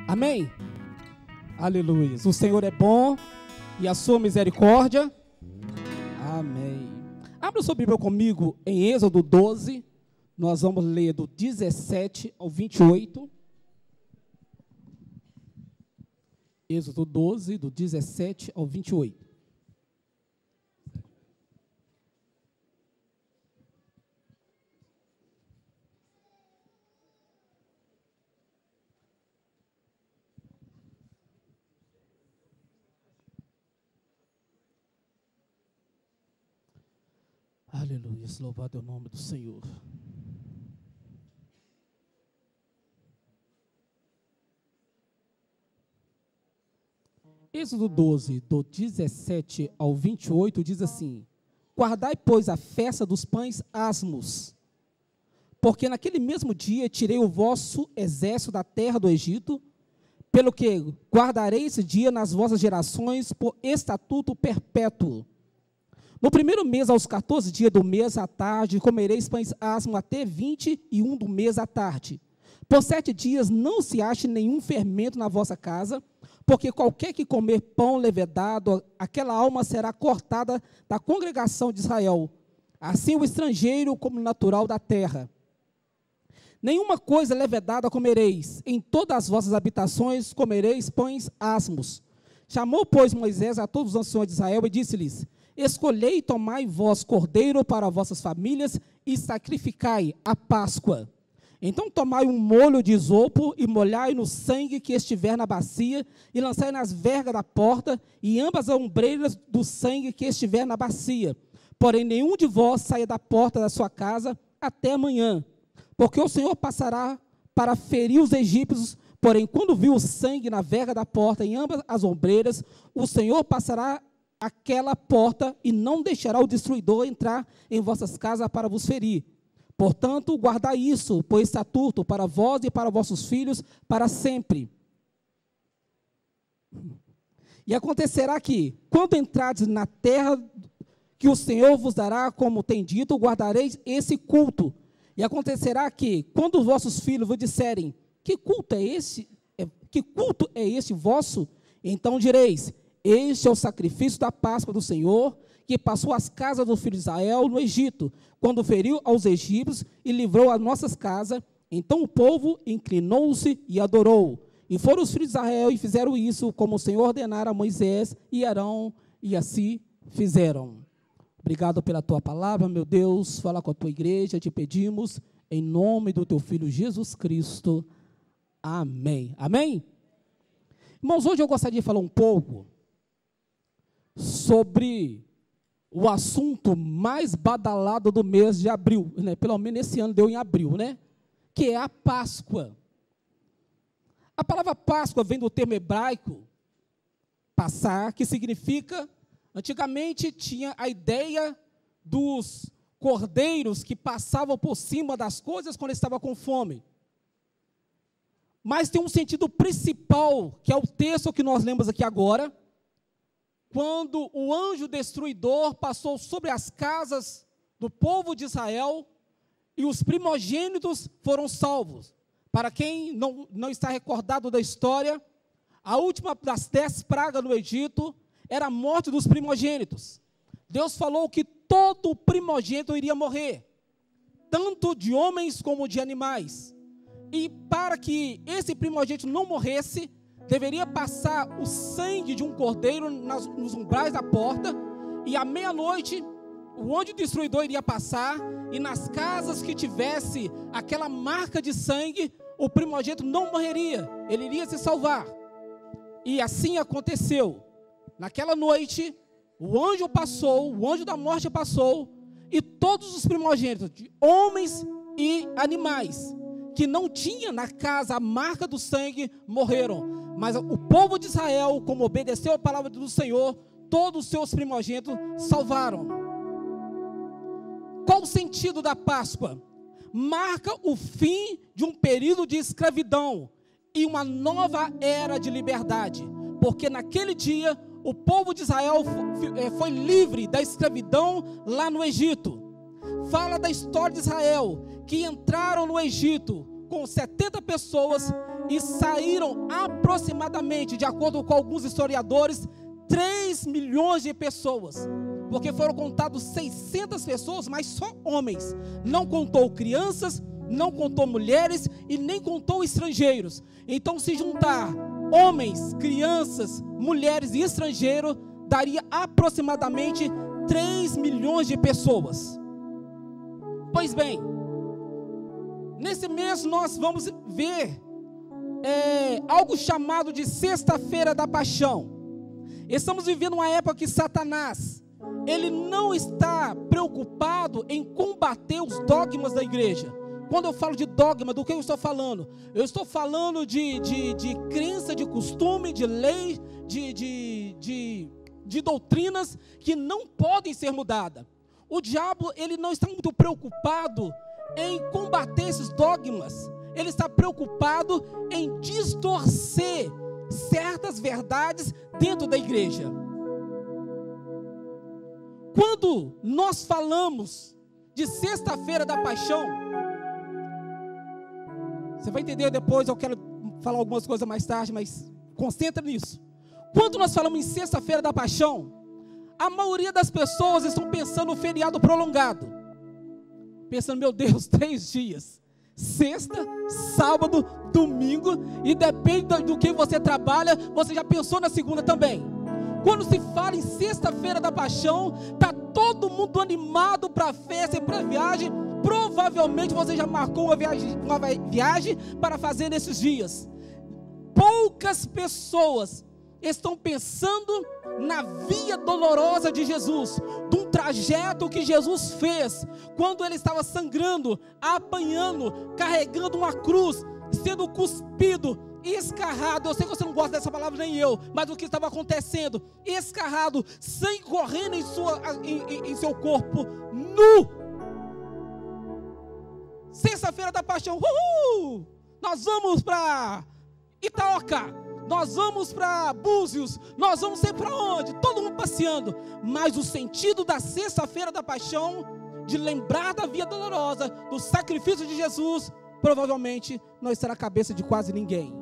Amém? Aleluia. O Senhor é bom e a sua misericórdia. Amém. Abra sua Bíblia comigo em Êxodo 12. Nós vamos ler do 17 ao 28. Êxodo 12, do 17 ao 28. Aleluia, louvado é o nome do Senhor. Êxodo 12, do 17 ao 28, diz assim: Guardai, pois, a festa dos pães asmos, porque naquele mesmo dia tirei o vosso exército da terra do Egito, pelo que guardarei esse dia nas vossas gerações por estatuto perpétuo. No primeiro mês, aos 14 dias do mês à tarde, comereis pães asmos até 21 do mês à tarde. Por 7 dias não se ache nenhum fermento na vossa casa, porque qualquer que comer pão levedado, aquela alma será cortada da congregação de Israel. Assim o estrangeiro como o natural da terra. Nenhuma coisa levedada comereis, em todas as vossas habitações comereis pães asmos. Chamou, pois, Moisés a todos os anciões de Israel e disse-lhes: Escolhei e tomai vós cordeiro para vossas famílias e sacrificai a Páscoa. Então tomai um molho de isopo e molhai no sangue que estiver na bacia e lançai nas vergas da porta e ambas as ombreiras do sangue que estiver na bacia. Porém nenhum de vós saia da porta da sua casa até amanhã, porque o Senhor passará para ferir os egípcios. Porém quando viu o sangue na verga da porta em ambas as ombreiras, o Senhor passará aquela porta e não deixará o destruidor entrar em vossas casas para vos ferir. Portanto, guardai isso, por estatuto, para vós e para vossos filhos, para sempre. E acontecerá que, quando entrardes na terra que o Senhor vos dará, como tem dito, guardareis esse culto. E acontecerá que, quando os vossos filhos vos disserem: que culto é esse? Que culto é este vosso? Então direis: este é o sacrifício da Páscoa do Senhor, que passou as casas dos filhos de Israel no Egito, quando feriu aos egípcios e livrou as nossas casas. Então o povo inclinou-se e adorou. E foram os filhos de Israel e fizeram isso, como o Senhor ordenara a Moisés e Arão, e assim fizeram. Obrigado pela tua palavra, meu Deus. Fala com a tua igreja, te pedimos, em nome do teu Filho Jesus Cristo. Amém. Amém? Irmãos, hoje eu gostaria de falar um pouco sobre o assunto mais badalado do mês de abril, né? Pelo menos esse ano deu em abril, né? Que é a Páscoa. A palavra Páscoa vem do termo hebraico, passar, que significa, antigamente tinha a ideia dos cordeiros que passavam por cima das coisas quando estava com fome. Mas tem um sentido principal, que é o texto que nós lemos aqui agora, quando o anjo destruidor passou sobre as casas do povo de Israel e os primogênitos foram salvos. Para quem não está recordado da história, a última das 10 pragas no Egito era a morte dos primogênitos. Deus falou que todo primogênito iria morrer, tanto de homens como de animais. E para que esse primogênito não morresse, deveria passar o sangue de um cordeiro nos umbrais da porta, e à meia-noite o anjo destruidor iria passar, e nas casas que tivesse aquela marca de sangue, o primogênito não morreria, ele iria se salvar. E assim aconteceu. Naquela noite, o anjo passou, o anjo da morte passou, e todos os primogênitos, de homens e animais, que não tinha na casa a marca do sangue, morreram. Mas o povo de Israel, como obedeceu a palavra do Senhor, todos os seus primogênitos salvaram. Qual o sentido da Páscoa? Marca o fim de um período de escravidão e uma nova era de liberdade. Porque naquele dia, o povo de Israel foi livre da escravidão lá no Egito. Fala da história de Israel, que entraram no Egito com 70 pessoas e saíram aproximadamente, de acordo com alguns historiadores, 3 milhões de pessoas, porque foram contados 600 pessoas, mas só homens, não contou crianças, não contou mulheres e nem contou estrangeiros. Então, se juntar homens, crianças, mulheres e estrangeiros, daria aproximadamente 3 milhões de pessoas. Pois bem, nesse mês nós vamos ver algo chamado de Sexta-feira da Paixão. Estamos vivendo uma época que Satanás, ele não está preocupado em combater os dogmas da igreja. Quando eu falo de dogma, do que eu estou falando? Eu estou falando de crença, de costume, de lei, de doutrinas que não podem ser mudadas. O diabo, ele não está muito preocupado em combater esses dogmas. Ele está preocupado em distorcer certas verdades dentro da igreja. Quando nós falamos de Sexta-feira da Paixão, você vai entender depois, eu quero falar algumas coisas mais tarde, mas concentra nisso. Quando nós falamos em Sexta-feira da Paixão, a maioria das pessoas estão pensando no feriado prolongado. Pensando, meu Deus, 3 dias. Sexta, sábado, domingo, e depende do que você trabalha, você já pensou na segunda também. Quando se fala em Sexta-feira da Paixão, está todo mundo animado para a festa e para a viagem. Provavelmente você já marcou uma viagem para fazer nesses dias. Poucas pessoas estão pensando na via dolorosa de Jesus, de um trajeto que Jesus fez, quando ele estava sangrando, apanhando, carregando uma cruz, sendo cuspido, escarrado. Eu sei que você não gosta dessa palavra, nem eu, mas o que estava acontecendo? Escarrado, sangue correndo em seu corpo nu. Sexta-feira da Paixão, nós vamos para Itaoca, nós vamos para Búzios, nós vamos sei para onde, todo mundo passeando. Mas o sentido da Sexta-feira da Paixão, de lembrar da via dolorosa, do sacrifício de Jesus, provavelmente não estará na cabeça de quase ninguém.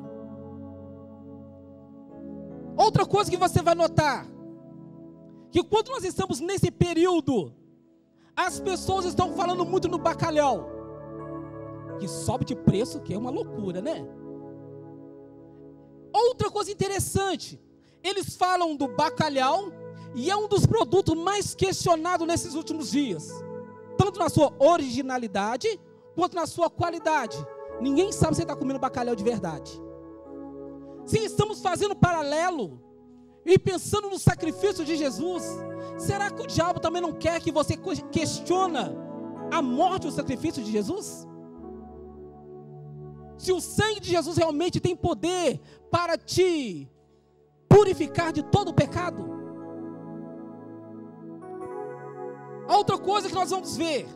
Outra coisa que você vai notar, que quando nós estamos nesse período, as pessoas estão falando muito no bacalhau, que sobe de preço, que é uma loucura, né? Outra coisa interessante, eles falam do bacalhau, e é um dos produtos mais questionados nesses últimos dias, tanto na sua originalidade, quanto na sua qualidade. Ninguém sabe se está comendo bacalhau de verdade. Se estamos fazendo paralelo, e pensando no sacrifício de Jesus, será que o diabo também não quer que você questione a morte e o sacrifício de Jesus? Se o sangue de Jesus realmente tem poder para te purificar de todo o pecado. Outra coisa que nós vamos ver,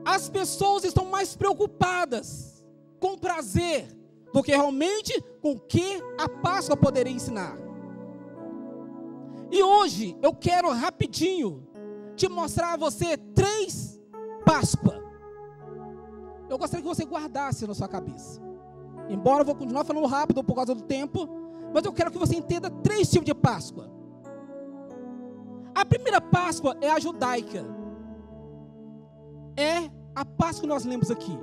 as pessoas estão mais preocupadas com prazer do que realmente com o que a Páscoa poderia ensinar. E hoje eu quero rapidinho te mostrar a você 3 Páscoas. Eu gostaria que você guardasse na sua cabeça. Embora eu vou continuar falando rápido por causa do tempo, mas eu quero que você entenda 3 tipos de Páscoa. A primeira Páscoa é a judaica. É a Páscoa que nós lemos aqui.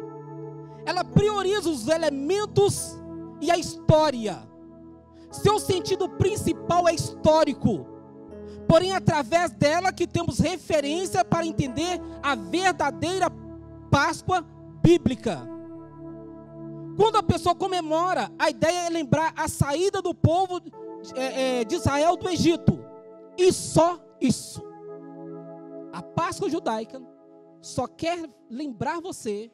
Ela prioriza os elementos e a história. Seu sentido principal é histórico. Porém, através dela que temos referência para entender a verdadeira Páscoa bíblica. Quando a pessoa comemora, a ideia é lembrar a saída do povo de Israel do Egito. E só isso. A Páscoa judaica só quer lembrar você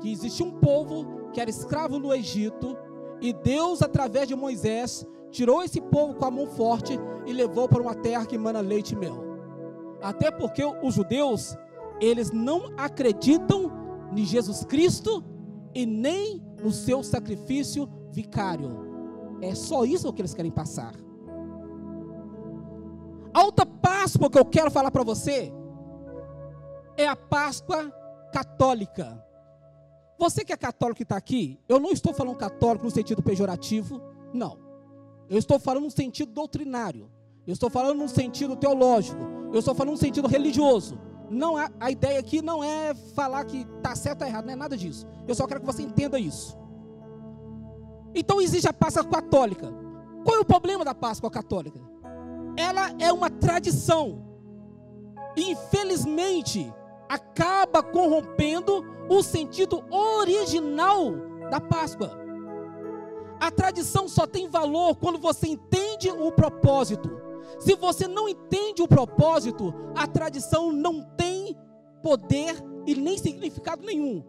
que existia um povo que era escravo no Egito, e Deus, através de Moisés, tirou esse povo com a mão forte e levou para uma terra que emana leite e mel. Até porque os judeus, eles não acreditam em Jesus Cristo e nem no seu sacrifício vicário. É só isso que eles querem passar. A outra Páscoa que eu quero falar para você é a Páscoa católica. Você que é católico e está aqui, eu não estou falando católico no sentido pejorativo, não. Eu estou falando no sentido doutrinário. Eu estou falando no sentido teológico. Eu estou falando no sentido religioso. Não a ideia aqui não é falar que está certo ou errado, não é nada disso. Eu só quero que você entenda isso. Então existe a Páscoa católica. Qual é o problema da Páscoa católica? Ela é uma tradição. E infelizmente acaba corrompendo o sentido original da Páscoa. A tradição só tem valor quando você entende o propósito. Se você não entende o propósito, a tradição não tem poder e nem significado nenhum.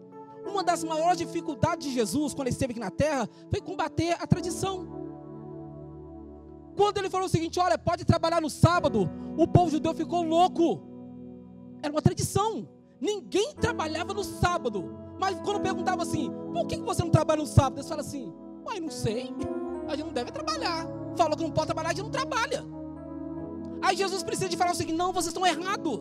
Uma das maiores dificuldades de Jesus, quando ele esteve aqui na terra, foi combater a tradição. Quando ele falou o seguinte: olha, pode trabalhar no sábado, o povo judeu ficou louco. Era uma tradição. Ninguém trabalhava no sábado. Mas quando perguntava assim: por que você não trabalha no sábado? Eles falam assim: uai, não sei, a gente não deve trabalhar. Falou que não pode trabalhar, a gente não trabalha. Aí Jesus precisa de falar o seguinte: não, vocês estão errados.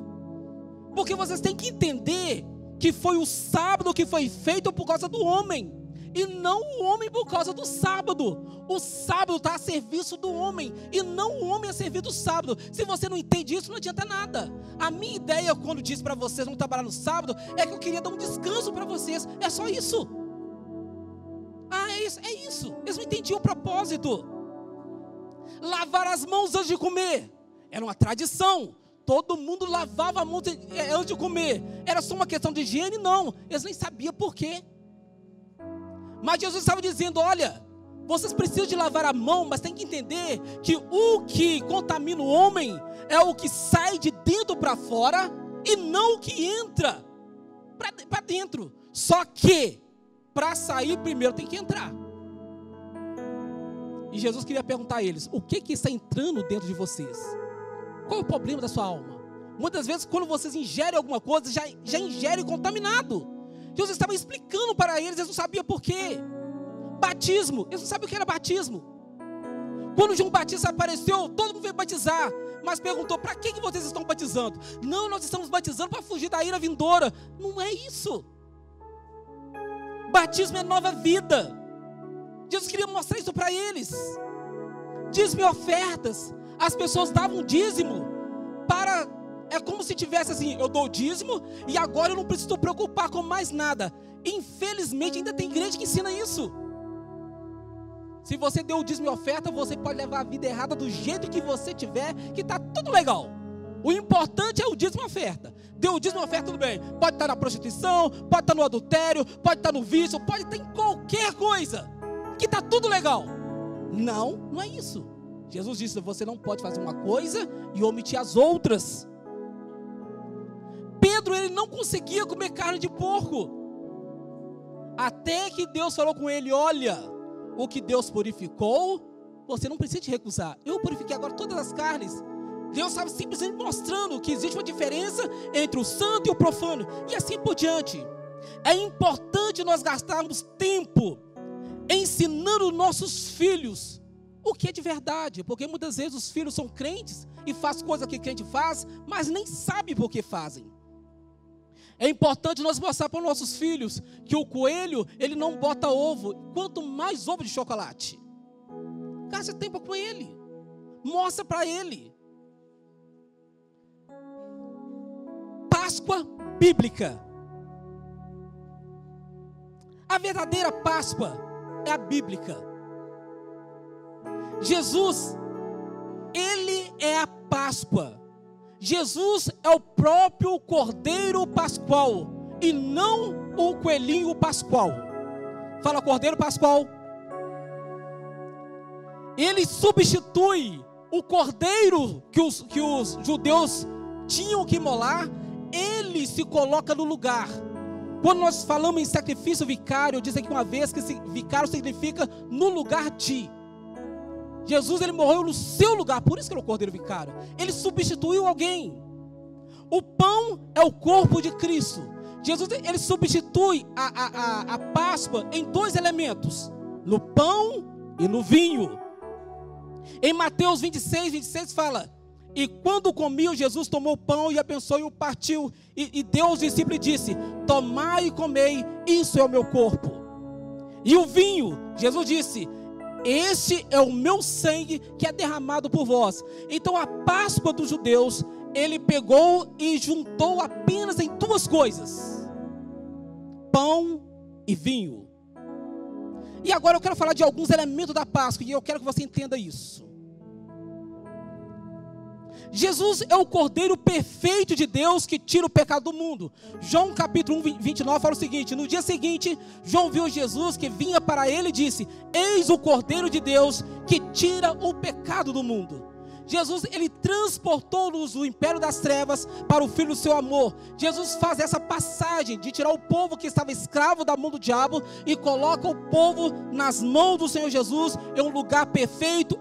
Porque vocês têm que entender que foi o sábado que foi feito por causa do homem, e não o homem por causa do sábado. O sábado está a serviço do homem, e não o homem a serviço do sábado. Se você não entende isso, não adianta nada. A minha ideia, quando disse para vocês não trabalhar no sábado, é que eu queria dar um descanso para vocês. É só isso. É isso. Eles não entendiam o propósito. Lavar as mãos antes de comer era uma tradição. Todo mundo lavava a mão antes de comer. Era só uma questão de higiene? Não. Eles nem sabiam por quê. Mas Jesus estava dizendo: olha, vocês precisam de lavar a mão, mas tem que entender que o que contamina o homem é o que sai de dentro para fora e não o que entra para dentro. Só que para sair primeiro tem que entrar. E Jesus queria perguntar a eles: o que está entrando dentro de vocês? Qual é o problema da sua alma? Muitas vezes quando vocês ingerem alguma coisa, já ingerem contaminado. Jesus estava explicando para eles não sabiam por quê. Batismo, eles não sabiam o que era batismo. Quando João Batista apareceu, todo mundo veio batizar, mas perguntou: para que vocês estão batizando? Não, nós estamos batizando para fugir da ira vindoura. Não é isso. Batismo é nova vida. Jesus queria mostrar isso para eles. Dízimo e ofertas. As pessoas davam dízimo para... É como se tivesse assim: eu dou dízimo e agora eu não preciso preocupar com mais nada. Infelizmente ainda tem igreja que ensina isso. Se você deu o dízimo e oferta, você pode levar a vida errada do jeito que você tiver, que está tudo legal. O importante é o dízimo e oferta. Deu o dízimo e oferta, tudo bem. Pode estar na prostituição, pode estar no adultério, pode estar no vício, pode estar em qualquer coisa, que está tudo legal. Não é isso. Jesus disse: você não pode fazer uma coisa e omitir as outras. Pedro, ele não conseguia comer carne de porco, até que Deus falou com ele: olha, o que Deus purificou, você não precisa te recusar. Eu purifiquei agora todas as carnes. Deus estava simplesmente mostrando que existe uma diferença entre o santo e o profano, e assim por diante. É importante nós gastarmos tempo ensinando nossos filhos o que é de verdade, porque muitas vezes os filhos são crentes e fazem coisas que crente faz, mas nem sabem por que fazem. É importante nós mostrar para os nossos filhos que o coelho, ele não bota ovo, quanto mais ovo de chocolate. Gasta tempo com ele, mostra para ele. Páscoa bíblica. A verdadeira Páscoa é a bíblica. Jesus, ele é a Páscoa. Jesus é o próprio Cordeiro Pascual e não o coelhinho pascual. Fala, Cordeiro Pascual. Ele substitui o cordeiro que os judeus tinham que imolar. Ele se coloca no lugar. Quando nós falamos em sacrifício vicário, eu disse aqui uma vez que vicário significa no lugar de. Jesus, ele morreu no seu lugar, por isso que ele é o cordeiro vicário. Ele substituiu alguém. O pão é o corpo de Cristo. Jesus, ele substitui a Páscoa em dois elementos: no pão e no vinho. Em Mateus 26 fala: E quando comiam, Jesus tomou o pão e abençoou e o partiu. E deu aos discípulos e disse: tomai e comei, isso é o meu corpo. E o vinho, Jesus disse: este é o meu sangue que é derramado por vós. Então a Páscoa dos judeus, ele pegou e juntou apenas em duas coisas: pão e vinho. E agora eu quero falar de alguns elementos da Páscoa, e eu quero que você entenda isso. Jesus é o Cordeiro perfeito de Deus que tira o pecado do mundo. João capítulo 1, 29 fala o seguinte: no dia seguinte, João viu Jesus que vinha para ele e disse: eis o Cordeiro de Deus que tira o pecado do mundo. Jesus, ele transportou-nos do império das trevas para o filho do seu amor. Jesus faz essa passagem de tirar o povo que estava escravo da mão do diabo e coloca o povo nas mãos do Senhor Jesus, em um lugar perfeito,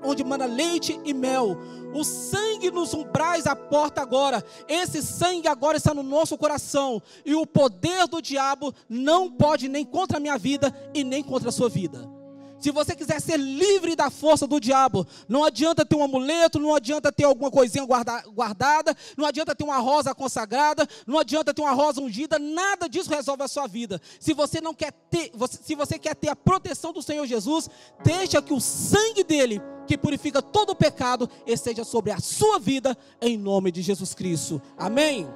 onde mana leite e mel. O sangue nos umbrais da porta agora, esse sangue agora está no nosso coração, e o poder do diabo não pode nem contra a minha vida e nem contra a sua vida. Se você quiser ser livre da força do diabo, não adianta ter um amuleto, não adianta ter alguma coisinha guardada, não adianta ter uma rosa consagrada, não adianta ter uma rosa ungida, nada disso resolve a sua vida. Se você quer ter a proteção do Senhor Jesus, deixa que o sangue dele, que purifica todo o pecado, esteja sobre a sua vida, em nome de Jesus Cristo. Amém?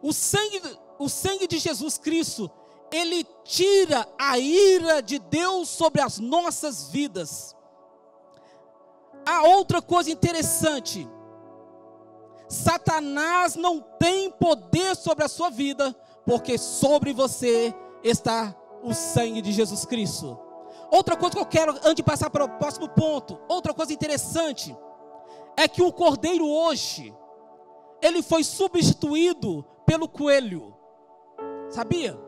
O sangue de Jesus Cristo, ele tira a ira de Deus sobre as nossas vidas. Há outra coisa interessante: Satanás não tem poder sobre a sua vida, porque sobre você está o sangue de Jesus Cristo. Outra coisa que eu quero, antes de passar para o próximo ponto, outra coisa interessante, é que o cordeiro hoje, ele foi substituído pelo coelho. Sabia?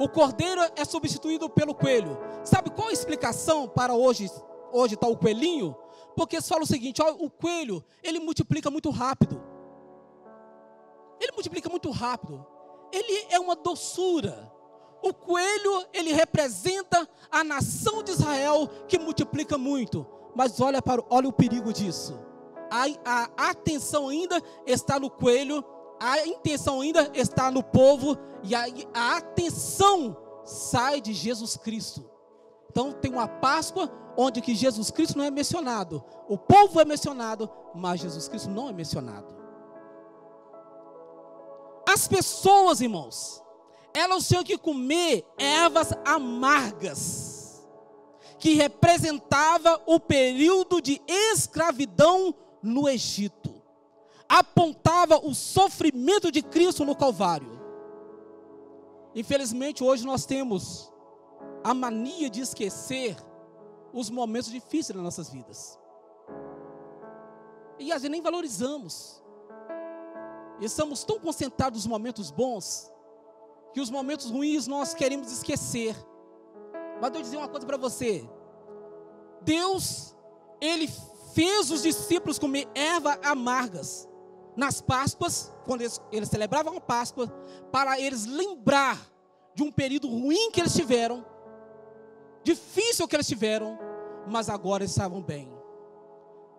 O cordeiro é substituído pelo coelho. Sabe qual a explicação para hoje está o coelhinho? Porque eles falam o seguinte: ó, o coelho, ele multiplica muito rápido. Ele multiplica muito rápido. Ele é uma doçura. O coelho, ele representa a nação de Israel que multiplica muito. Mas olha o perigo disso. A atenção ainda está no coelho, a intenção ainda está no povo, e a atenção sai de Jesus Cristo. Então tem uma Páscoa onde que Jesus Cristo não é mencionado. O povo é mencionado, mas Jesus Cristo não é mencionado. As pessoas, irmãos, elas tinham que comer ervas amargas, que representava o período de escravidão no Egito. Apontava o sofrimento de Cristo no Calvário. Infelizmente hoje nós temos a mania de esquecer os momentos difíceis das nossas vidas. E às vezes nem valorizamos. E estamos tão concentrados nos momentos bons, que os momentos ruins nós queremos esquecer. Mas eu vou dizer uma coisa para você: Deus, ele fez os discípulos comer ervas amargas nas Páscoas, quando eles celebravam a Páscoa, para eles lembrar de um período ruim que eles tiveram, difícil que eles tiveram, mas agora eles estavam bem.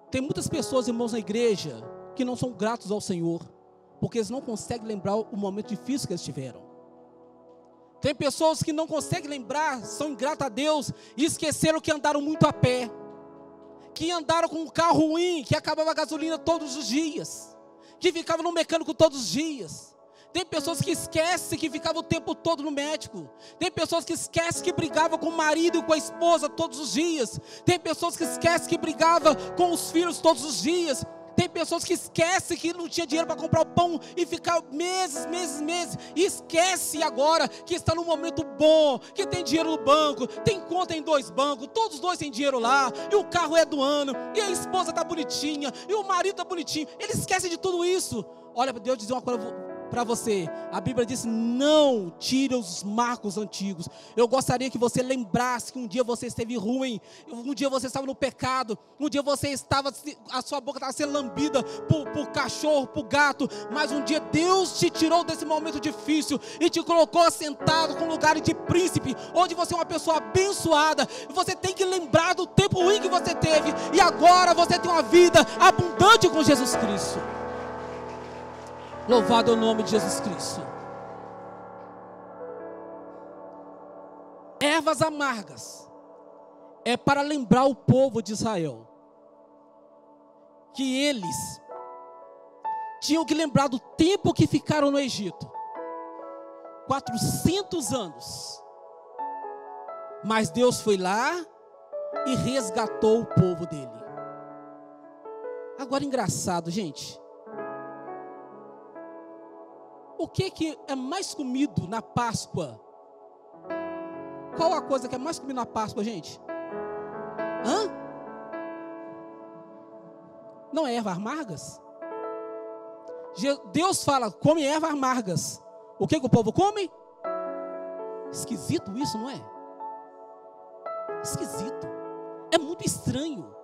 Tem muitas pessoas, irmãos, na igreja, que não são gratos ao Senhor, porque eles não conseguem lembrar o momento difícil que eles tiveram. Tem pessoas que não conseguem lembrar, são ingratas a Deus, e esqueceram que andaram muito a pé, que andaram com um carro ruim, que acabava a gasolina todos os dias, que ficavam no mecânico todos os dias. Tem pessoas que esquecem que ficavam o tempo todo no médico. Tem pessoas que esquecem que brigavam com o marido e com a esposa todos os dias. Tem pessoas que esquecem que brigavam com os filhos todos os dias. Tem pessoas que esquecem que não tinha dinheiro para comprar o pão e ficar meses. E esquece agora que está num momento bom, que tem dinheiro no banco, tem conta em 2 bancos, todos os 2 têm dinheiro lá, e o carro é do ano, e a esposa está bonitinha, e o marido está bonitinho. Ele esquece de tudo isso. Olha, Deus dizer uma coisa para você. A Bíblia diz: não tire os marcos antigos. Eu gostaria que você lembrasse que um dia você esteve ruim, um dia você estava no pecado, um dia você estava, a sua boca estava sendo lambida por cachorro, por gato, mas um dia Deus te tirou desse momento difícil e te colocou assentado com lugar de príncipe, onde você é uma pessoa abençoada. Você tem que lembrar do tempo ruim que você teve, e agora você tem uma vida abundante com Jesus Cristo. Louvado é o nome de Jesus Cristo. Ervas amargas é para lembrar o povo de Israel que eles tinham que lembrar do tempo que ficaram no Egito, 400 anos, mas Deus foi lá e resgatou o povo dele. Agora, engraçado, gente, o que é mais comido na Páscoa? Qual a coisa que é mais comida na Páscoa, gente? Não é ervas amargas? Deus fala: come ervas amargas. O que o povo come? Esquisito isso, não é? Esquisito. É muito estranho.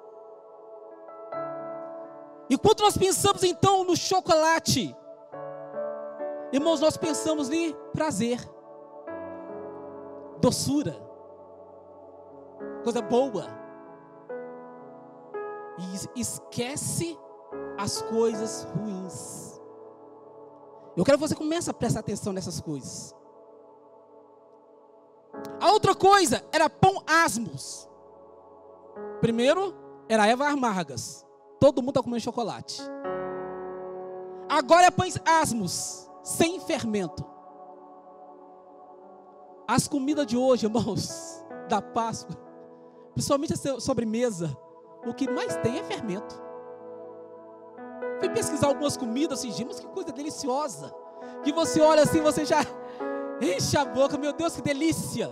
E quando nós pensamos então no chocolate, irmãos, nós pensamos em prazer, doçura, coisa boa, e esquece as coisas ruins. Eu quero que você comece a prestar atenção nessas coisas. A outra coisa era pão asmos. Primeiro era ervas amargas. Todo mundo está comendo chocolate. Agora é pães asmos, sem fermento. As comidas de hoje, irmãos, da Páscoa, principalmente a sobremesa, o que mais tem é fermento. Fui pesquisar algumas comidas esses dias, mas que coisa deliciosa, que você olha assim, você já enche a boca. Meu Deus, que delícia.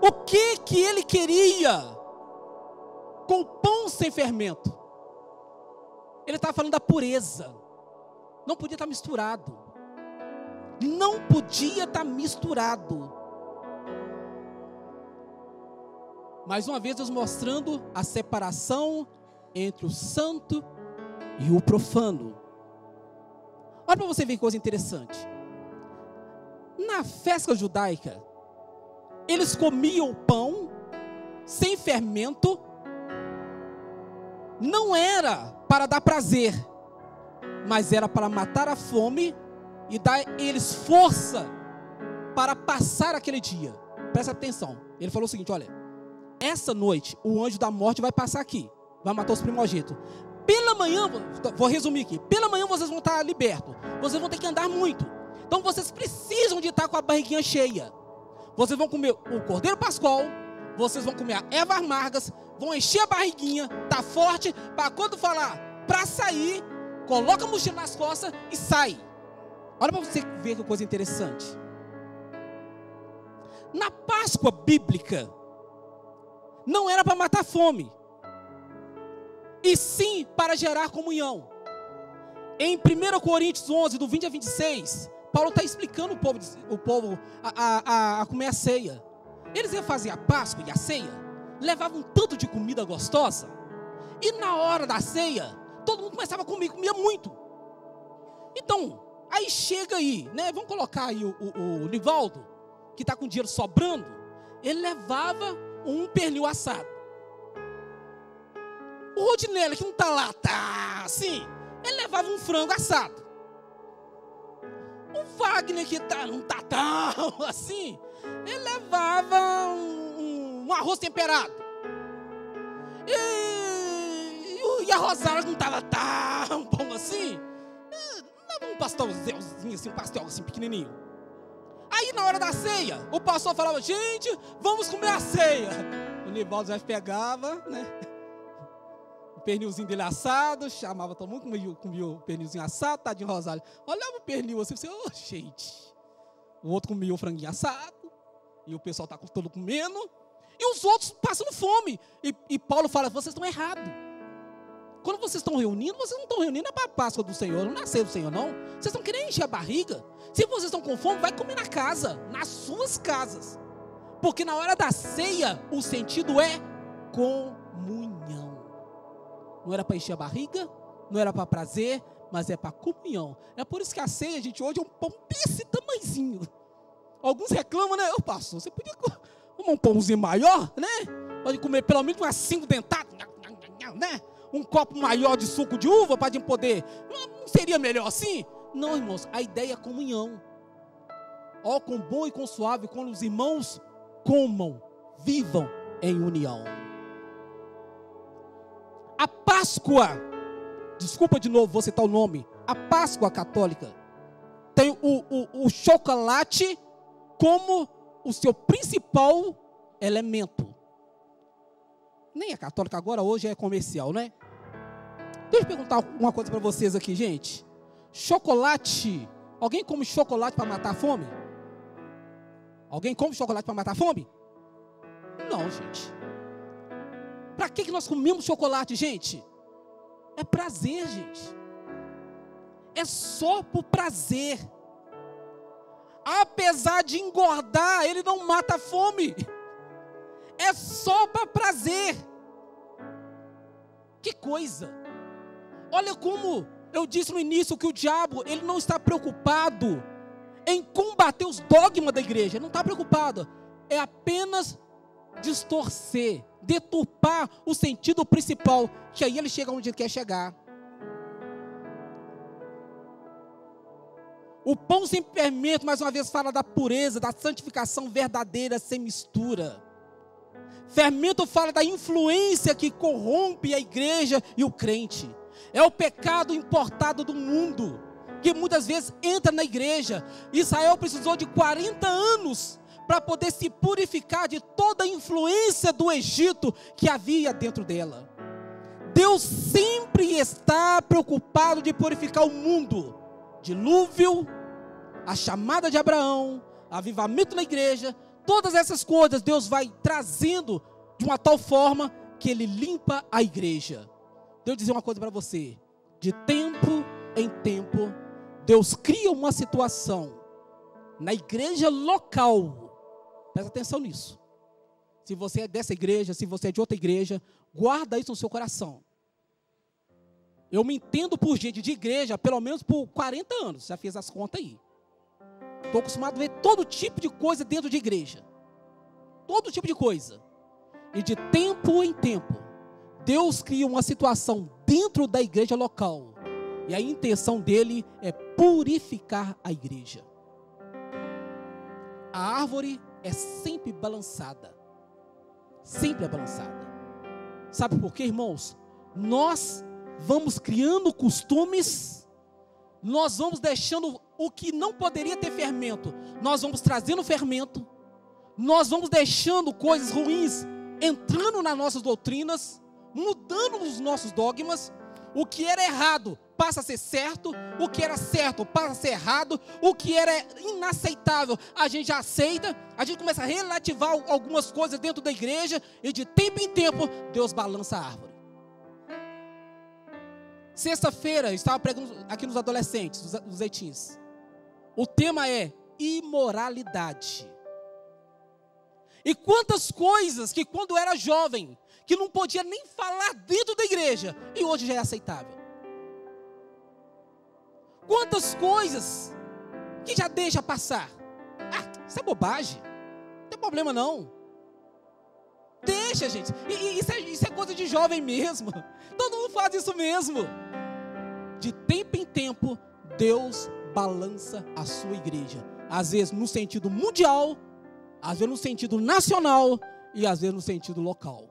O que ele queria com pão sem fermento? Ele estava falando da pureza. Não podia estar misturado. Não podia estar misturado. Mais uma vez, Deus mostrando a separação entre o santo e o profano. Olha para você ver que coisa interessante. Na festa judaica, eles comiam pão sem fermento. Não era para dar prazer, mas era para matar a fome e dar a eles força para passar aquele dia. Presta atenção. Ele falou o seguinte: olha, essa noite o anjo da morte vai passar aqui, vai matar os primogênitos. Pela manhã, vou resumir aqui, pela manhã vocês vão estar libertos, vocês vão ter que andar muito, então vocês precisam de estar com a barriguinha cheia. Vocês vão comer o cordeiro pascual, vocês vão comer ervas amargas, vão encher a barriguinha, tá forte, para quando falar para sair, coloca a mochila nas costas e sai. Olha para você ver que coisa interessante. Na Páscoa bíblica, não era para matar fome, e sim para gerar comunhão. Em 1 Coríntios 11, do 20 a 26, Paulo está explicando o povo a comer a ceia. Eles iam fazer a Páscoa e a ceia, levavam um tanto de comida gostosa, e na hora da ceia, todo mundo começava a comer, comia muito. Então, aí chega aí, né? Vamos colocar aí o Nivaldo, que está com dinheiro sobrando. Ele levava um pernil assado. O Rodinelli, que não está lá, tá assim, ele levava um frango assado. O Wagner, que não está tão assim, ele levava um arroz temperado. E a Rosália, que não estava tão bom assim, levava um pastelzinho assim, um pastel assim pequenininho. Aí na hora da ceia, o pastor falava: gente, vamos comer a ceia. O Nivaldo já pegava, né, o pernilzinho dele assado, chamava todo mundo, comia o pernilzinho assado, tadinho Rosário. Olhava o pernil assim, oh, gente. O outro comia o franguinho assado, e o pessoal está todo comendo, e os outros passando fome. E Paulo fala: vocês estão errados. Quando vocês estão reunindo, vocês não estão reunindo é para a Páscoa do Senhor, não nasceu do Senhor, não. Vocês estão querendo encher a barriga. Se vocês estão com fome, vai comer na casa, nas suas casas. Porque na hora da ceia, o sentido é comunhão. Não era para encher a barriga, não era para prazer, mas é para comunhão. É por isso que a ceia, gente, hoje é um pão desse tamanhozinho. Alguns reclamam, né? Ô pastor, você podia comer um pãozinho maior, né? Pode comer pelo menos umas 5 dentadas, né? Um copo maior de suco de uva para a gente poder. Não seria melhor assim? Não, irmãos, a ideia é comunhão. Ó, com bom e com suave, quando os irmãos comam, vivam em união. A Páscoa, desculpa de novo, vou citar o nome. A Páscoa católica tem o chocolate como o seu principal elemento. Nem é católica agora, hoje é comercial, né? Deixa eu perguntar uma coisa para vocês aqui, gente. Chocolate, alguém come chocolate para matar a fome? Alguém come chocolate para matar a fome? Não, gente. Para que nós comemos chocolate, gente? É prazer, gente. É só por prazer. Apesar de engordar, ele não mata a fome. É só para prazer. Que coisa. Olha como eu disse no início que o diabo, ele não está preocupado em combater os dogmas da igreja. Ele não está preocupado. É apenas distorcer, deturpar o sentido principal, que aí ele chega onde ele quer chegar. O pão sem fermento, mais uma vez, fala da pureza, da santificação verdadeira, sem mistura. Fermento fala da influência que corrompe a igreja e o crente. É o pecado importado do mundo, que muitas vezes entra na igreja. Israel precisou de 40 anos para poder se purificar de toda a influência do Egito que havia dentro dela. Deus sempre está preocupado de purificar o mundo. Dilúvio, a chamada de Abraão, avivamento na igreja, todas essas coisas Deus vai trazendo de uma tal forma que Ele limpa a igreja. Deus dizer uma coisa para você: de tempo em tempo, Deus cria uma situação na igreja local. Presta atenção nisso. Se você é dessa igreja, se você é de outra igreja, guarda isso no seu coração. Eu me entendo por gente de igreja, pelo menos por 40 anos, já fiz as contas aí. Estou acostumado a ver todo tipo de coisa dentro de igreja. Todo tipo de coisa. E de tempo em tempo, Deus cria uma situação dentro da igreja local. E a intenção dele é purificar a igreja. A árvore é sempre balançada. Sempre é balançada. Sabe por quê, irmãos? Nós vamos criando costumes, nós vamos deixando o que não poderia ter fermento, nós vamos trazendo fermento, nós vamos deixando coisas ruins entrando nas nossas doutrinas, mudando os nossos dogmas. O que era errado passa a ser certo, o que era certo passa a ser errado, o que era inaceitável a gente já aceita, a gente começa a relativar algumas coisas dentro da igreja, e de tempo em tempo Deus balança a árvore. Sexta-feira eu estava pregando aqui nos adolescentes, nos teens. O tema é imoralidade. E quantas coisas que quando era jovem, que não podia nem falar dentro da igreja, e hoje já é aceitável. Quantas coisas que já deixa passar. Ah, isso é bobagem, não tem problema não. Deixa, gente, isso é coisa de jovem mesmo. Todo mundo faz isso mesmo. De tempo em tempo, Deus balança a sua igreja. Às vezes no sentido mundial, às vezes no sentido nacional e às vezes no sentido local.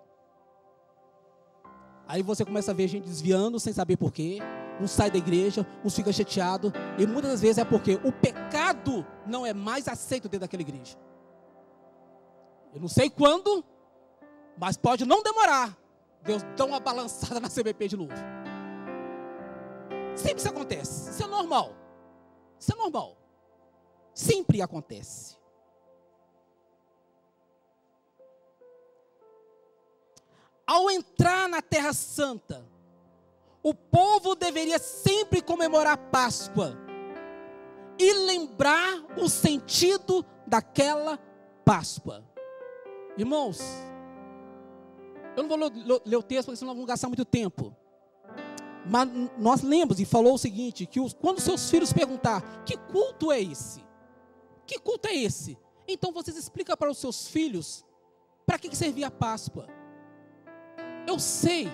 Aí você começa a ver gente desviando sem saber porquê. Uns sai da igreja, uns fica chateado. E muitas das vezes é porque o pecado não é mais aceito dentro daquela igreja. Eu não sei quando, mas pode não demorar. Deus dá uma balançada na CBP de novo. Sempre isso acontece. Isso é normal. Isso é normal. Sempre acontece. Ao entrar na Terra Santa, o povo deveria sempre comemorar a Páscoa e lembrar o sentido daquela Páscoa. Irmãos, eu não vou ler o texto, porque senão vamos gastar muito tempo. Mas nós lembramos e falou o seguinte, que quando seus filhos perguntar, que culto é esse? Que culto é esse? Então vocês explicam para os seus filhos, para que servia a Páscoa. Eu sei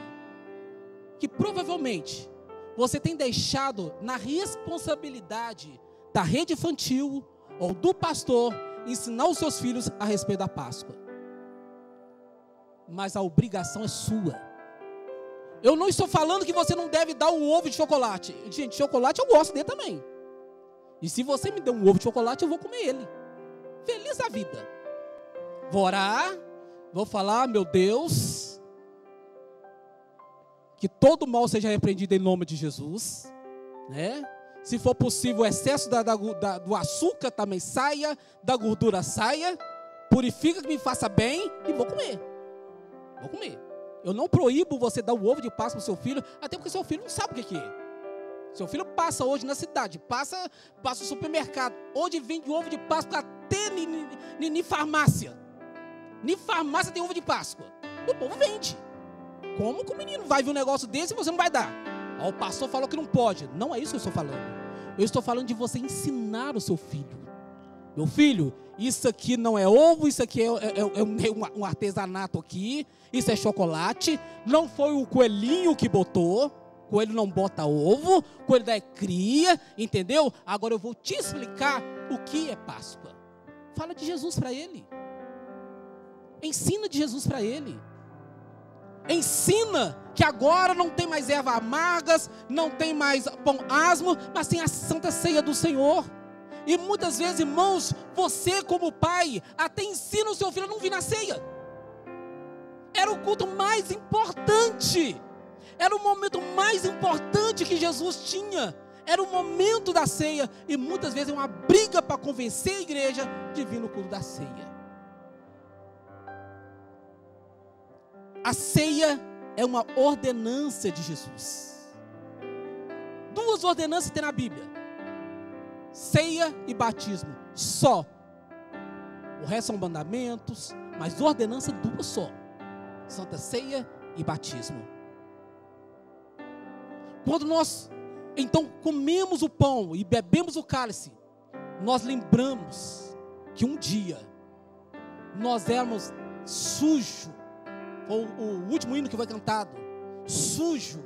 que provavelmente você tem deixado na responsabilidade da rede infantil ou do pastor ensinar os seus filhos a respeito da Páscoa. Mas a obrigação é sua. Eu não estou falando que você não deve dar um ovo de chocolate. Gente, chocolate eu gosto dele também. E se você me der um ovo de chocolate, eu vou comer ele. Feliz da vida. Vou orar, vou falar, meu Deus, que todo mal seja repreendido em nome de Jesus, né? Se for possível, o excesso do açúcar também saia, da gordura saia, purifica, que me faça bem, e vou comer. Vou comer. Eu não proíbo você dar o ovo de Páscoa para o seu filho, até porque seu filho não sabe o que é. Seu filho passa hoje na cidade, passa no supermercado, hoje vende ovo de Páscoa até em farmácia. Em farmácia tem ovo de Páscoa. O povo vende. Como que o menino vai ver um negócio desse e você não vai dar? O pastor falou que não pode. Não é isso que eu estou falando. Eu estou falando de você ensinar o seu filho. Meu filho, isso aqui não é ovo, isso aqui é um artesanato aqui, isso é chocolate, não foi o coelhinho que botou, coelho não bota ovo, coelho é cria, entendeu? Agora eu vou te explicar o que é Páscoa. Fala de Jesus para ele. Ensina de Jesus para ele. Ensina que agora não tem mais ervas amargas, não tem mais pão asmo, mas tem a Santa Ceia do Senhor. E muitas vezes, irmãos, você como pai, até ensina o seu filho a não vir na ceia. Era o culto mais importante. Era o momento mais importante que Jesus tinha. Era o momento da ceia. E muitas vezes é uma briga para convencer a igreja de vir no culto da ceia. A ceia é uma ordenança de Jesus. Duas ordenanças tem na Bíblia. Ceia e batismo, só. O resto são mandamentos, mas ordenança duas só. Santa Ceia e batismo. Quando nós, então, comemos o pão e bebemos o cálice, nós lembramos que um dia nós éramos sujos. Foi o último hino que foi cantado. Sujo.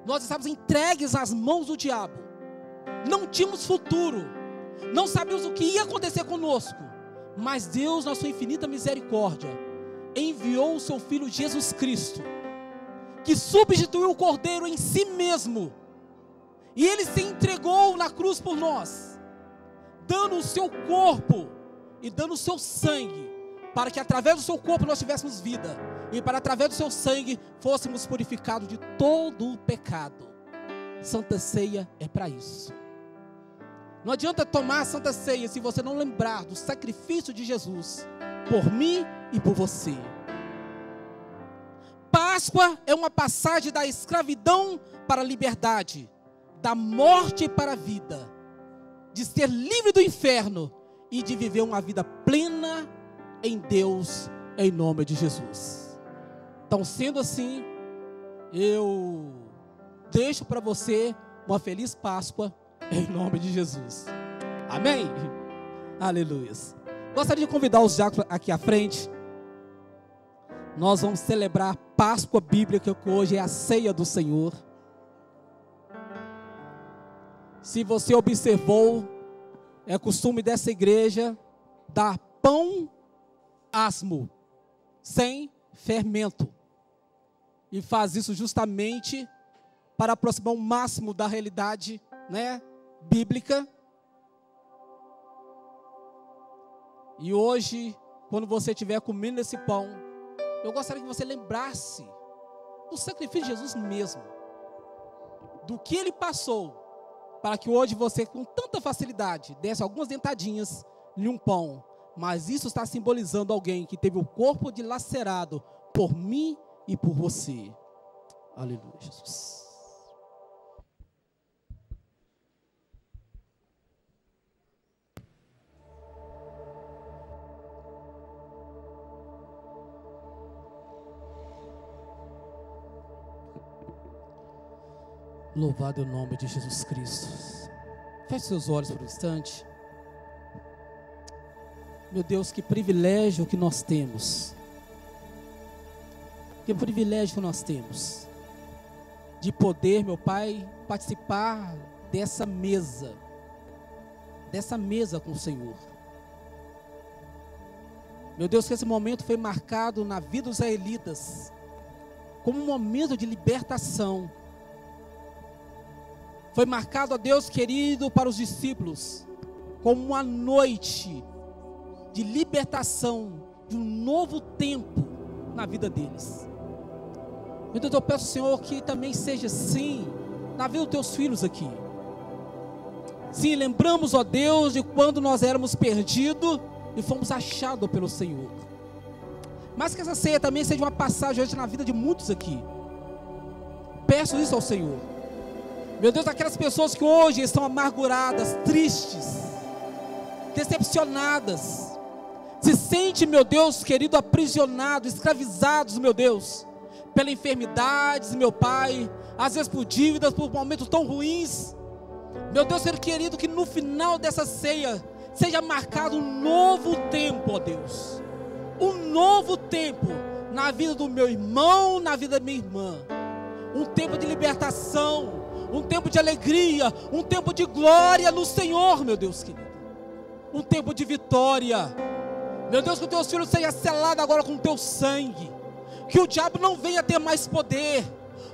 Nós estávamos entregues às mãos do diabo. Não tínhamos futuro, não sabíamos o que ia acontecer conosco, mas Deus, na sua infinita misericórdia, enviou o seu Filho Jesus Cristo, que substituiu o Cordeiro em si mesmo, e Ele se entregou na cruz por nós, dando o seu corpo e dando o seu sangue, para que através do seu corpo nós tivéssemos vida, e para através do seu sangue fôssemos purificados de todo o pecado. Santa Ceia é para isso. Não adianta tomar a Santa Ceia se você não lembrar do sacrifício de Jesus por mim e por você. Páscoa é uma passagem da escravidão para a liberdade, da morte para a vida, de ser livre do inferno e de viver uma vida plena em Deus, em nome de Jesus. Então, sendo assim, eu deixo para você uma feliz Páscoa, em nome de Jesus. Amém? Aleluia. Gostaria de convidar os diáconos aqui à frente. Nós vamos celebrar a Páscoa bíblica, que hoje é a ceia do Senhor. Se você observou, é costume dessa igreja dar pão asmo, sem fermento. E faz isso justamente para aproximar o máximo da realidade, né, bíblica. E hoje, quando você estiver comendo esse pão, eu gostaria que você lembrasse do sacrifício de Jesus mesmo, do que Ele passou, para que hoje você, com tanta facilidade, desse algumas dentadinhas em um pão. Mas isso está simbolizando alguém que teve o corpo dilacerado por mim e por você. Aleluia, Jesus. Louvado é o nome de Jesus Cristo. Feche seus olhos por um instante. Meu Deus, que privilégio que nós temos. Que privilégio que nós temos de poder, meu Pai, participar dessa mesa com o Senhor. Meu Deus, que esse momento foi marcado na vida dos israelitas como um momento de libertação. Foi marcado, ó Deus querido, para os discípulos como uma noite de libertação, de um novo tempo na vida deles. Meu Deus, eu peço, Senhor, que também seja assim na vida dos teus filhos aqui. Sim, lembramos, ó Deus, de quando nós éramos perdidos e fomos achados pelo Senhor. Mas que essa ceia também seja uma passagem hoje na vida de muitos aqui. Peço isso ao Senhor. Meu Deus, aquelas pessoas que hoje estão amarguradas, tristes, decepcionadas, se sentem, meu Deus querido, aprisionados, escravizados, meu Deus, pelas enfermidades, meu Pai, às vezes por dívidas, por momentos tão ruins. Meu Deus querido, que no final dessa ceia seja marcado um novo tempo, ó Deus, um novo tempo na vida do meu irmão, na vida da minha irmã, um tempo de libertação, um tempo de alegria, um tempo de glória no Senhor, meu Deus querido, um tempo de vitória. Meu Deus, que o teu filho seja selado agora com o teu sangue, que o diabo não venha ter mais poder.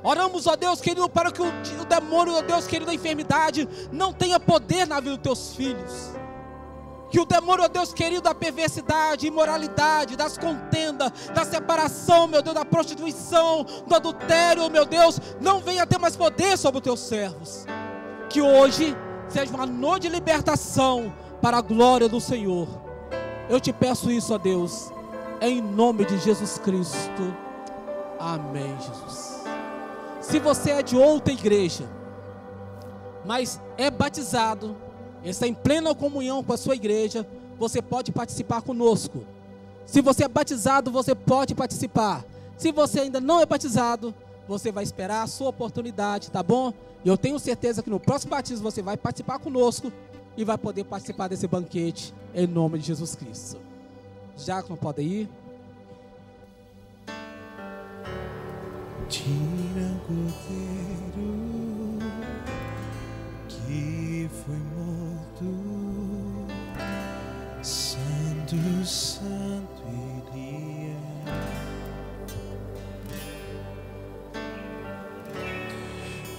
Oramos, ó Deus querido, para que o demônio, ó Deus querido, da enfermidade não tenha poder na vida dos teus filhos. Que o demônio, ó Deus querido, da perversidade, imoralidade, das contendas, da separação, meu Deus, da prostituição, do adultério, meu Deus, não venha ter mais poder sobre os teus servos. Que hoje seja uma noite de libertação para a glória do Senhor. Eu te peço isso, ó Deus, em nome de Jesus Cristo. Amém, Jesus. Se você é de outra igreja, mas é batizado, está em plena comunhão com a sua igreja, você pode participar conosco. Se você é batizado, você pode participar. Se você ainda não é batizado, você vai esperar a sua oportunidade, tá bom? E eu tenho certeza que no próximo batismo você vai participar conosco e vai poder participar desse banquete em nome de Jesus Cristo. Já que não pode ir. Tira o cordeiro que foi morto, Santo, Santo ele é.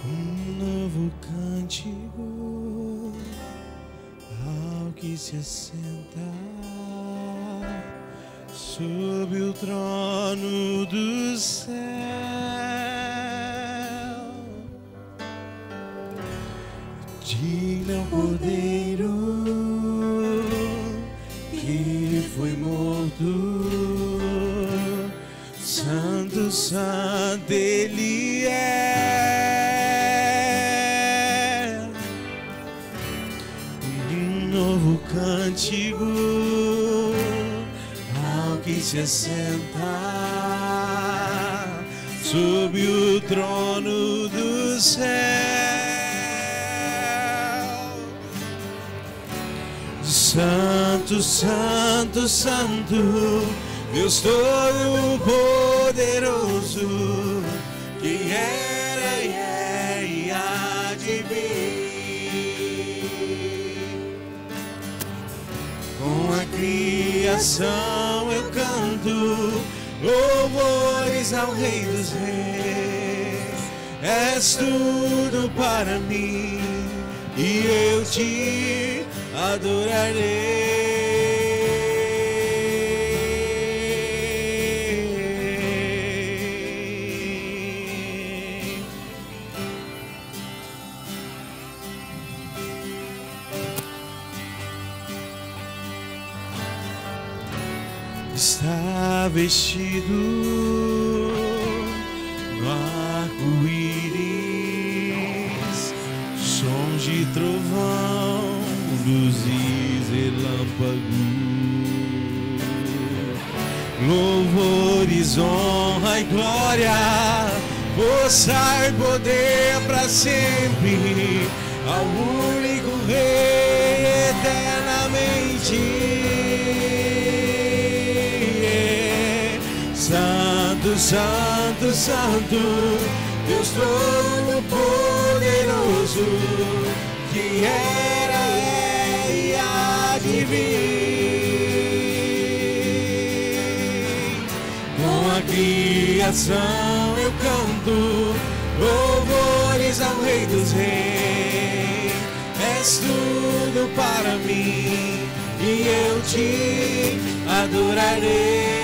Um novo cântico ao que se assenta sob o trono do céu. Digno o Cordeiro que foi morto, Santo, Santo ele é. Um novo cântico ao que se assenta sob o trono do céu. Santo, Santo, Santo, Deus Todo-Poderoso, que era e é e há de vir. Com a criação eu canto louvores ao Rei dos Reis. És tudo para mim e eu te adorarei. Está vestido no arco luzes e relâmpagos. Louvores, honra e glória, força e poder para sempre, ao único Rei eternamente. Santo, Santo, Santo, Deus Todo-Poderoso, que era, é e há de vir. Com a criação eu canto louvores ao Rei dos Reis. És tudo para mim e eu te adorarei.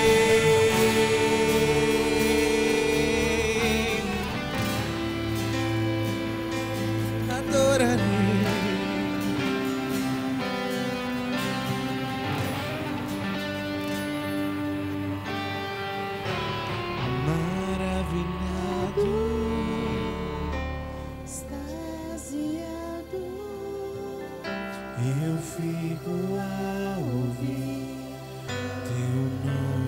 Eu fico a ouvir teu nome.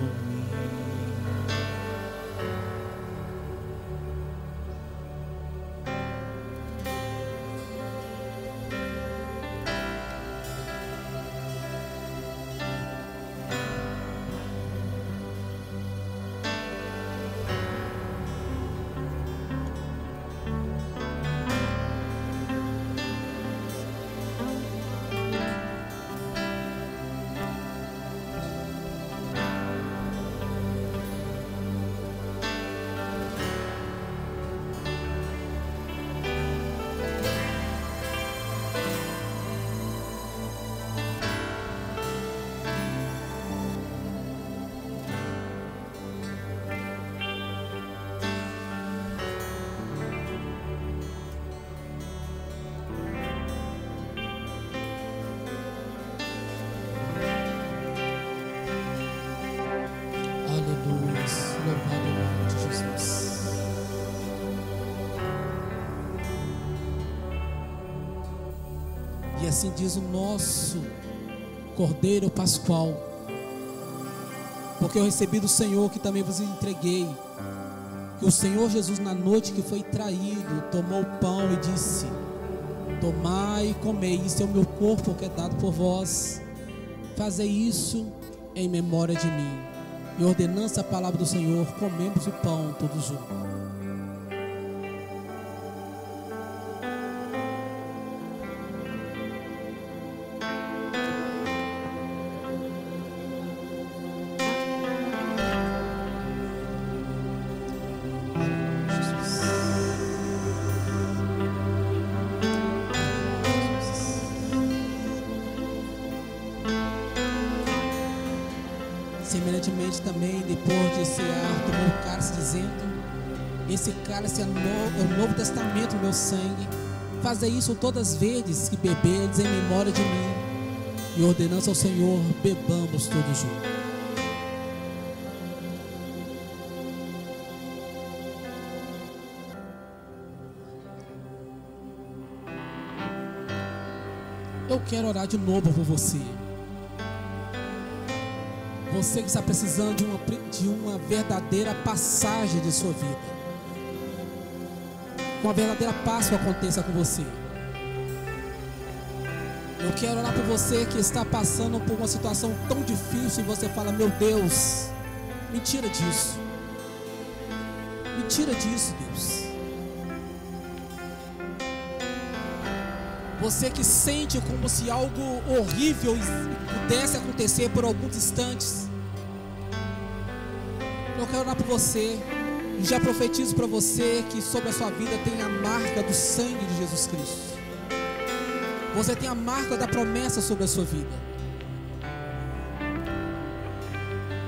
Louvado o nome de Jesus. E assim diz o nosso Cordeiro Pascual, porque eu recebi do Senhor, que também vos entreguei, que o Senhor Jesus, na noite que foi traído, tomou o pão e disse: tomai e comei, isso é o meu corpo que é dado por vós, fazei isso em memória de mim. E ordenança a palavra do Senhor, comemos o pão todos juntos. Semelhantemente também, depois de cear, tomou o cálice, dizendo: esse cálice é o novo testamento do meu sangue. Fazei isso todas as vezes que beberdes em memória de mim. E ordenança ao Senhor, bebamos todos juntos. Eu quero orar de novo por você. Você que está precisando de uma verdadeira passagem de sua vida. Uma verdadeira Páscoa aconteça com você. Eu quero orar por você que está passando por uma situação tão difícil e você fala: meu Deus, me tira disso. Me tira disso, Deus. Você que sente como se algo horrível pudesse acontecer por alguns instantes. Eu quero orar por você. E já profetizo para você que sobre a sua vida tem a marca do sangue de Jesus Cristo. Você tem a marca da promessa sobre a sua vida.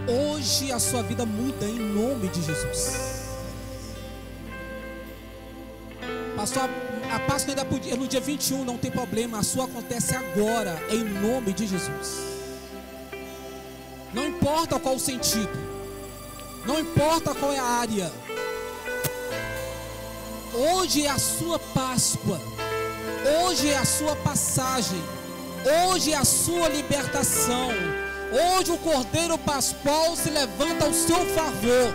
Hoje a sua vida muda em nome de Jesus. Pastor, a Páscoa ainda podia, no dia 21, não tem problema. A sua acontece agora, em nome de Jesus. Não importa qual o sentido, não importa qual é a área. Hoje é a sua Páscoa. Hoje é a sua passagem. Hoje é a sua libertação. Hoje o Cordeiro Pascual se levanta ao seu favor.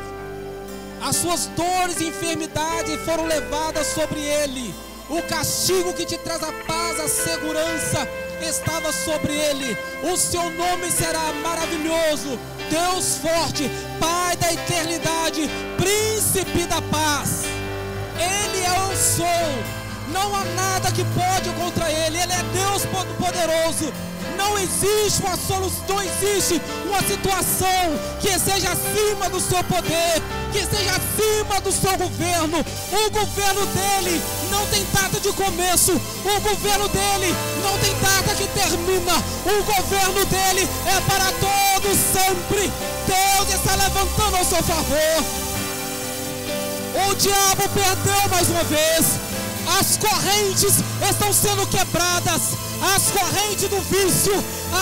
As suas dores e enfermidades foram levadas sobre ele. O castigo que te traz a paz, a segurança, estava sobre ele. O seu nome será maravilhoso, Deus forte, Pai da eternidade, Príncipe da paz. Ele é o sou. Não há nada que pode contra ele. Ele é Deus poderoso. Não existe uma solução, não existe uma situação que seja acima do seu poder, que seja acima do seu governo. O governo dele não tem data de começo, o governo dele não tem data que termina, o governo dele é para todos sempre. Deus está levantando ao seu favor. O diabo perdeu mais uma vez. As correntes estão sendo quebradas, as correntes do vício,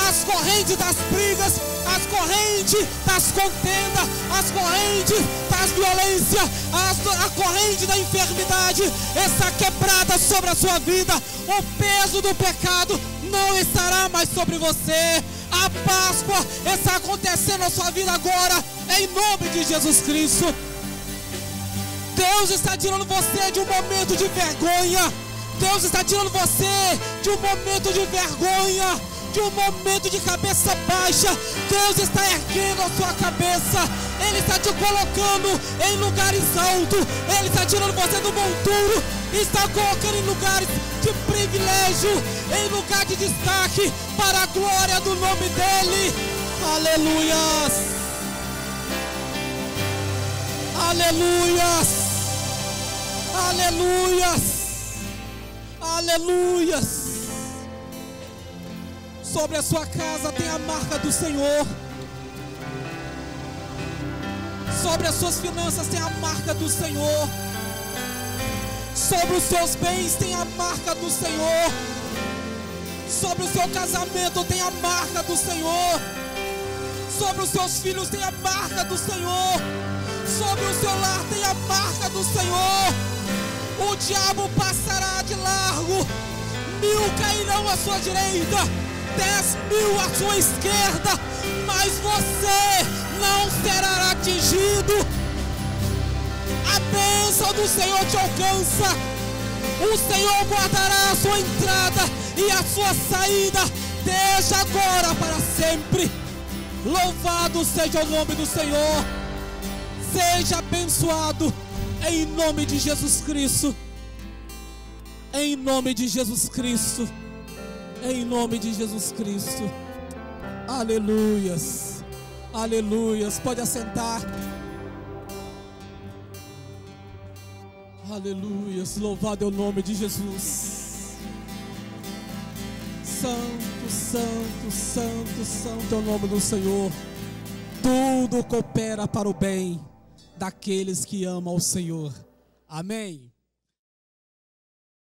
as correntes das brigas, as correntes das contendas, as correntes das violências, a corrente da enfermidade está quebrada sobre a sua vida. O peso do pecado não estará mais sobre você. A Páscoa está acontecendo na sua vida agora, em nome de Jesus Cristo. Deus está tirando você de um momento de vergonha. Deus está tirando você de um momento de vergonha, de um momento de cabeça baixa. Deus está erguendo a sua cabeça. Ele está te colocando em lugares altos. Ele está tirando você do monturo, está colocando em lugares de privilégio, em lugar de destaque, para a glória do nome dEle. Aleluias! Aleluias! Aleluias! Aleluias! Sobre a sua casa tem a marca do Senhor. Sobre as suas finanças tem a marca do Senhor. Sobre os seus bens tem a marca do Senhor. Sobre o seu casamento tem a marca do Senhor. Sobre os seus filhos tem a marca do Senhor. Sobre o seu lar tem a marca do Senhor. O diabo passará de largo, 1000 cairão à sua direita, 10.000 à sua esquerda, mas você não será atingido. A bênção do Senhor te alcança. O Senhor guardará a sua entrada e a sua saída, desde agora para sempre. Louvado seja o nome do Senhor. Seja abençoado em nome de Jesus Cristo. Em nome de Jesus Cristo. Em nome de Jesus Cristo. Aleluias. Aleluias. Pode assentar. Aleluias. Louvado é o nome de Jesus. Santo, santo, santo, santo é o nome do Senhor. Tudo coopera para o bem daqueles que amam o Senhor. Amém.